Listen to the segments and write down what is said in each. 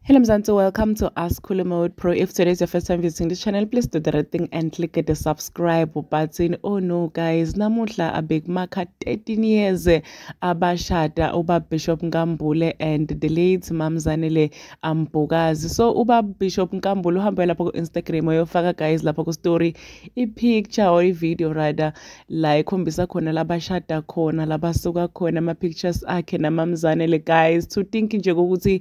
Hello Mzansi, welcome to Ask Cool Mode Pro. If today is your first time visiting this channel, please do the right thing and click at the subscribe button. Oh no guys, namuhla a big marker 13 years abashada uba Bishop Nkambule and the late Mamzanele Mbokazi. So uba Bishop Nkambule uhambe lapho ku Instagram uyofaka guys lapho ku story i-picture or i-video rather la ikhombisa khona labashada khona labasuka khona ama pictures akhe naMamzanele guys to think nje ukuthi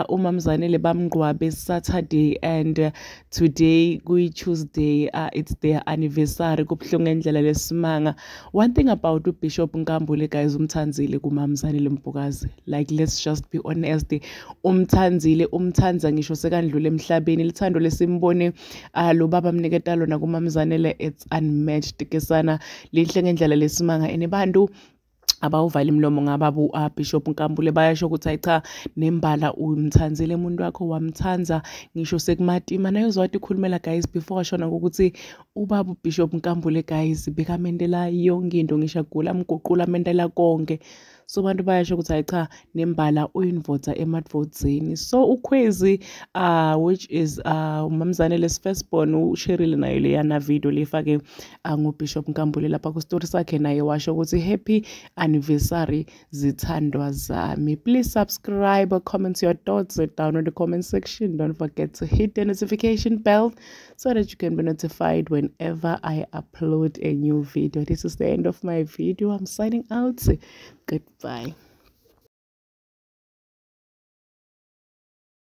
uMamzanele bamngqwabe Saturday and today Tuesday it's their anniversary kubuhlungu ngendlela lesimanga. One thing about Bishop Nkambule guys, umthanzile kuMamzanele Mbokazi, like let's just be honest, umthanza ngisho sekandlule emhlabeni. Lithando lesimbone lo baba mniketa lona kuMamzanele it's unmatched ke sana lihle ngendlela lesimanga enibantu abawuvala imlomo ngababu Bishop Nkambule bayasho ukuthi ayicha nembala umthanzile umuntu wakho wamthanza ngisho sekumatima nayo uzwathi ikhulumela guys before ashona ukuthi ubaba Bishop Nkambule guys bekamendela yonke into ngisho agula amguqula amendela konke. So bantu bayasho ukuthi ayicha nembala uyinvota emadvodzeni. So ukhwezi which is uMamzanele's firstborn uSheryl nayo leyana video lefake ngoBishop Nkambule lapha ku story sakhe naye washo ukuthi happy anniversary zithandwa zami. Please subscribe or comment your thoughts down in the comment section. Don't forget to hit the notification bell so that you can be notified whenever I upload a new video. This is the end of my video. I'm signing out. Goodbye.